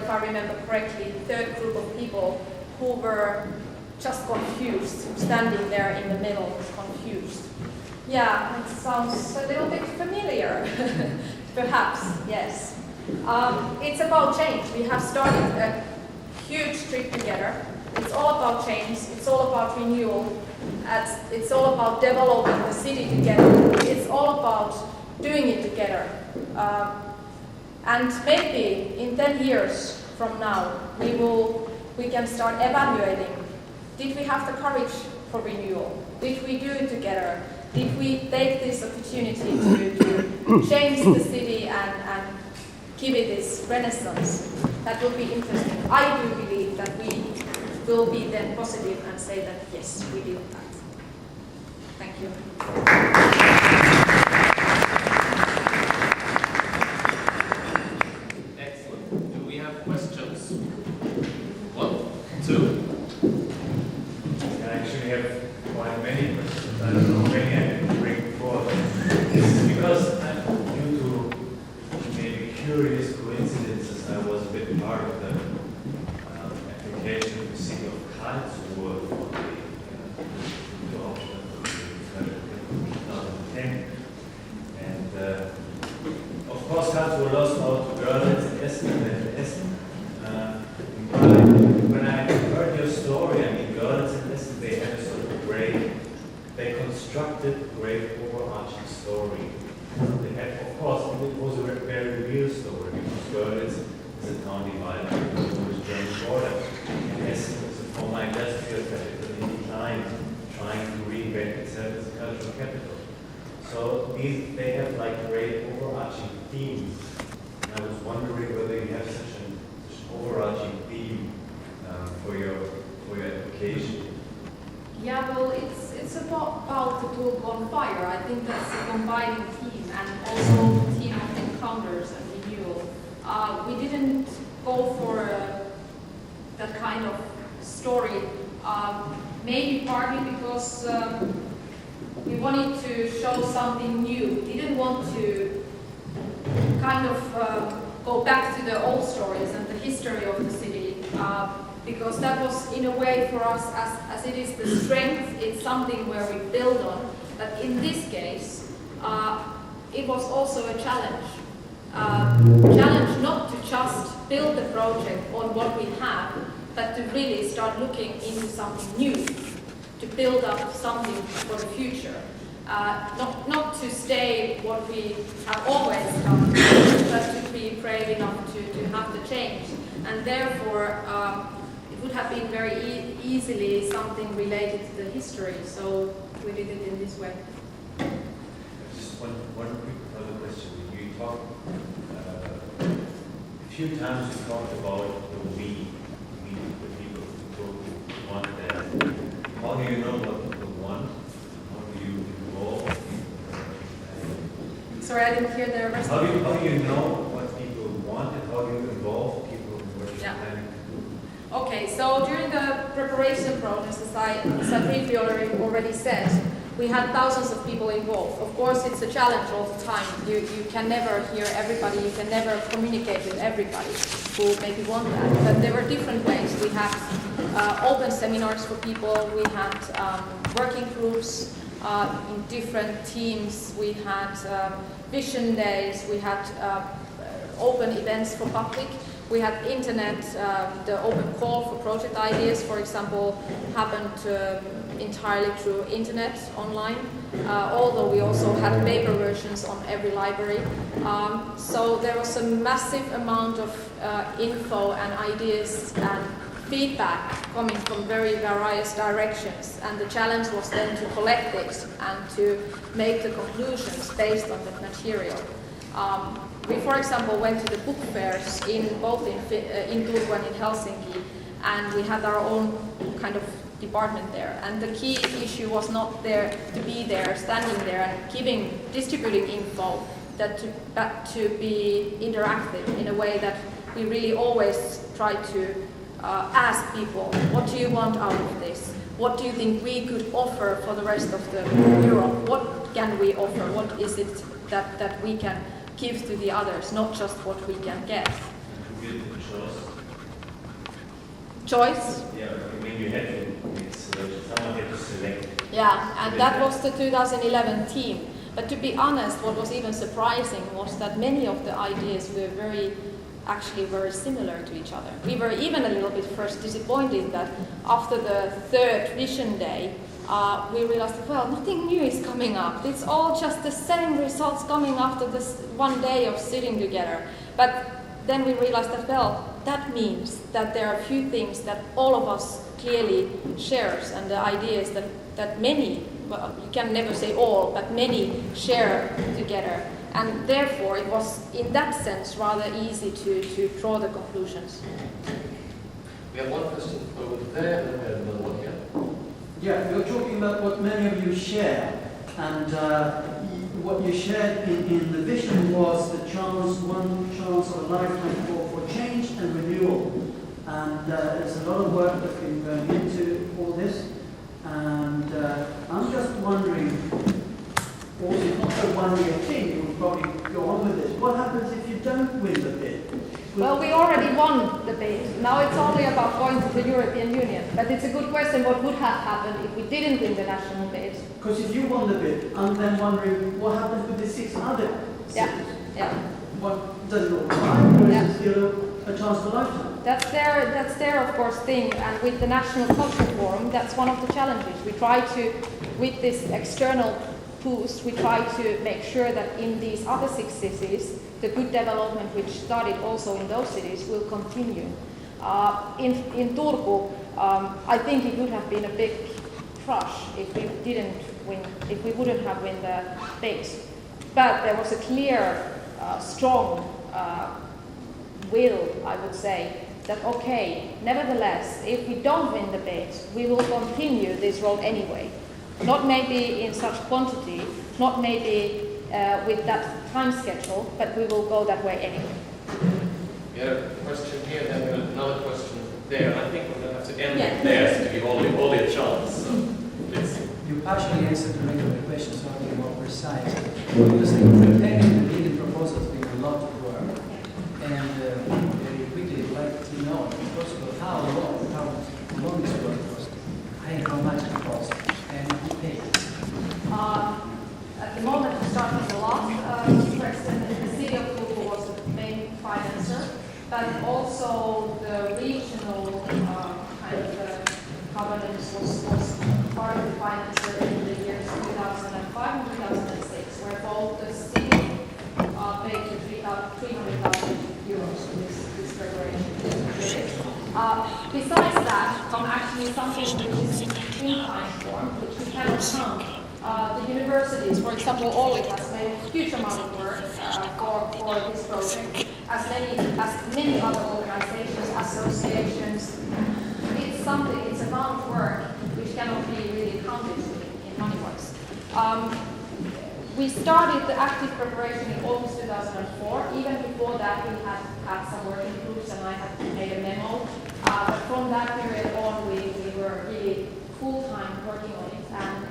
if I remember correctly, third group of people who were just confused, standing there in the middle, confused. Yeah, it sounds a little bit familiar, perhaps, yes. It's about change. We have started a huge trip together. It's all about change, it's all about renewal, it's all about developing the city together, it's all about doing it together. And maybe in 10 years from now, we can start evaluating. Did we have the courage for renewal? Did we do it together? Did we take this opportunity to change the city and give it this renaissance? That will be interesting. I do believe that we will be then positive and say that yes, we did that. Thank you. Excellent. Do we have questions? 1, 2. I actually have quite many questions. I don't know how many I can bring forward. This is because due to maybe curious coincidences, I was a bit part of the application of the city of Karlsruhe for the option of 2010. And of course, Karlsruhe lost out to Görlitz and Essen and Essen. When I heard your story, I mean, Görlitz and Essen, they had a sort of great, they constructed a great overarching story. They had, of course, it was a very real story because Görlitz is a town divided over the German border. And Essen is a former industrial capital in decline, trying to reinvent itself as a cultural capital. So they have like great overarching themes. And I was wondering whether you have such an overarching theme for your application. Yeah, well, it's about the Turku on fire. I think that's a combining theme, and also the theme of encounters and renewal. We didn't go for that kind of story, maybe partly because we wanted to show something new. We didn't want to kind of go back to the old stories and the history of the city, because that was in a way for us, as it is the strength, it's something where we build on. But in this case, it was also a challenge. Challenge not to just build the project on what we have, but to really start looking into something new, to build up something for the future. Not to stay what we have always done, but to be brave enough to have the change. And therefore, it would have been very easily something related to the history, so we did it in this way. Just one quick other question. You talked, a few times you talked about the we, the people who want that. How do you know what people want? How do you involve people? Sorry, I didn't hear the rest. How do you know what people want, and how do you involve people in what you're planning to do? Okay, so during the preparation process, as I briefly already said, we had thousands of people involved. Of course, it's a challenge all the time. You can never hear everybody, you can never communicate with everybody who maybe want that. But there were different ways. We had open seminars for people, we had working groups in different teams, we had vision days, we had open events for public. We had internet, the open call for project ideas, for example, happened entirely through internet online, although we also had paper versions on every library. So there was a massive amount of info and ideas and feedback coming from very various directions, and the challenge was then to collect it and to make the conclusions based on that material. We, for example, went to the book fairs both in Turku and in Helsinki, and we had our own kind of department there. And the key issue was not there to be there, standing there and distributing info, but to be interactive in a way that we really always try to ask people, what do you want out of this? What do you think we could offer for the rest of the Europe? What can we offer? What is it that we can give to the others, not just what we can get? give the choice? Choice? Yeah, I mean you had to, someone had to select. Yeah, and that was the 2011 team. But to be honest, what was even surprising was that many of the ideas were actually very similar to each other. We were even a little bit first disappointed that after the third vision day, we realized, well, nothing new is coming up. It's all just the same results coming after this one day of sitting together. But then we realized that, well, that means that there are a few things that all of us clearly shares, and the ideas that many, well, you can never say all, but many share together. And therefore, it was, in that sense, rather easy to draw the conclusions. We have one question over there, and then we have another one here. Yeah, you're talking about what many of you share, and what you shared in the vision was the one chance of a lifetime for change and renewal. And there's a lot of work that's been going into all this, and I'm just wondering, also, it's not a one-year thing, you'll probably go on with this. What happens if you don't win the bid? Well, we already won the bid. Now it's only about going to the European Union. But it's a good question what would have happened if we didn't win the national bid. Because if you won the bid, I'm then wondering what happens with the 6 other cities? Yeah. What does it all apply, or is it still a chance for lifetime? That's their of course thing, and with the National Culture Forum, that's one of the challenges. We try to, with this external boost, we try to make sure that in these other 6 cities, the good development which started also in those cities will continue. In Turku, I think it would have been a big crush if we wouldn't have won the bid. But there was a clear, strong will, I would say, that okay, nevertheless, if we don't win the bid, we will continue this road anyway. Not maybe in such quantity, not maybe with that time schedule, but we will go that way anyway. We have a question here, then we have another question there. I think we're going to have to end it there to give Olli a chance. So, please. You partially answered many of the questions, so I'll be more precise. Because preparing the leading proposals has been a lot of work. And very quickly, I'd like to know, if possible, how long this work was, and how much it cost, and who paid. At the moment, we start with the last question. The city of Turku was the main financer, but also the regional kind of governance was part of the financer in the years 2005 and 2006, where both the city paid 300,000 euros for this preparation. Besides that, actually something which is in time form, which we cannot count. The universities, for example, Olli has made a huge amount of work for this project, as many other organizations, associations. It's a amount of work which cannot be really counted in money-wise. We started the active preparation in August 2004. Even before that, we had some working groups, and I had made a memo. But from that period on, we were really full-time working on it. And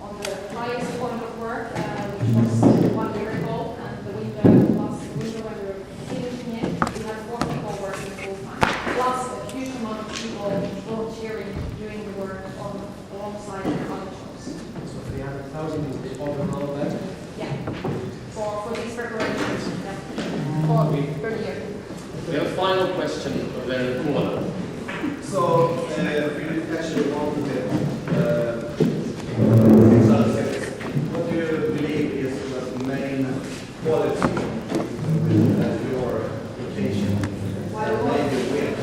on the highest point of work, which was 1 year ago, and last winter when we were finishing it, we had 4 people working full-time. Plus a huge amount of people volunteering doing the work alongside their other jobs. So 300,000 is the overall budget? Yeah, for these preparations, yeah, per year. We have a final question over there in the corner. So, we actually wanted to what do you believe is the main quality with your location that made you win